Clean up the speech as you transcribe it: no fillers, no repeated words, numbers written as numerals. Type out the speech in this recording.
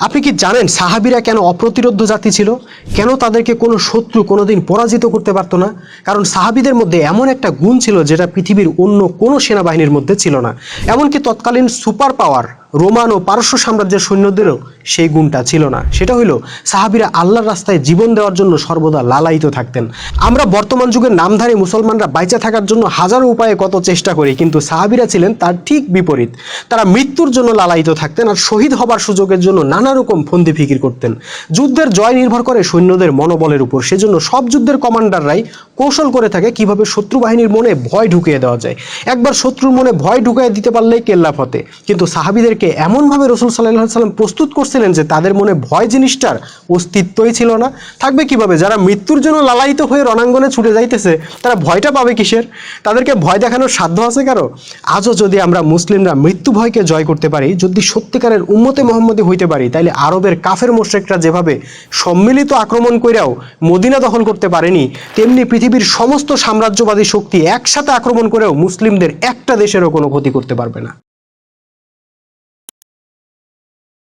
আপনি কি জানেন সাহাবীরা কেন অপ্রতিরোধ্য জাতি ছিল? কেন তাদেরকে কোনো শত্রু কোনোদিন পরাজিত করতে পারতো না? কারণ সাহাবীদের মধ্যে এমন একটা গুণ ছিল যেটা পৃথিবীর অন্য কোনো সেনাবাহিনীর মধ্যে ছিল না। এমনকি তৎকালীন সুপার পাওয়ার রোমান ও পারস্য সাম্রাজ্যের সৈন্যদেরও সেই গুণটা ছিল না। সেটা হইল সাহাবীরা আল্লাহর রাস্তায় জীবন দেওয়ার জন্য সর্বদা লালায়িত থাকতেন। আমরা বর্তমান যুগের নামধারী মুসলমানরা বাইচা থাকার জন্য হাজারো উপায়ে কত চেষ্টা করি, কিন্তু সাহাবীরা ছিলেন তার ঠিক বিপরীত। তারা মৃত্যুর জন্য লালায়িত থাকতেন আর শহীদ হবার সুযোগের জন্য নানা রকম ফন্দি ফিকির করতেন। যুদ্ধের জয় নির্ভর করে সৈন্যদের মনোবলের উপর, সেজন্য সব যুদ্ধের কমান্ডাররাই কৌশল করে থাকে কিভাবে শত্রু বাহিনীর মনে ভয় ঢুকিয়ে দেওয়া যায়। একবার শত্রুর মনে ভয় ঢুকিয়ে দিতে পারলেই কেল্লা ফতে। কিন্তু সাহাবীদেরকে এমনভাবে রাসূল সাল্লাল্লাহু আলাইহি সাল্লাম প্রস্তুত করছিলেন যে তাদের মনে ভয় জিনিসটার অস্তিত্বই ছিল না। থাকবে কিভাবে? যারা মৃত্যুর জন্য লালায়িত হয়ে রণাঙ্গনে ছুটে যাইতেছে তারা ভয়টা পাবে কিসের? তাদেরকে ভয় দেখানোর সাধ্য আছে কারো? আজও যদি আমরা মুসলিমরা মৃত্যু ভয়কে জয় করতে পারি, যদি সত্যিকারের উম্মতে মুহাম্মদী হইতে পারি, তাইলে আরবের কাফের মুশরিকরা যেভাবে সম্মিলিত আক্রমণ কইরাও মদিনা দখল করতে পারেনি, তেমনি পৃথিবীর সমস্ত সাম্রাজ্যবাদী শক্তি একসাথে আক্রমণ করেও মুসলিমদের একটা দেশেরও কোনো ক্ষতি করতে পারবে না।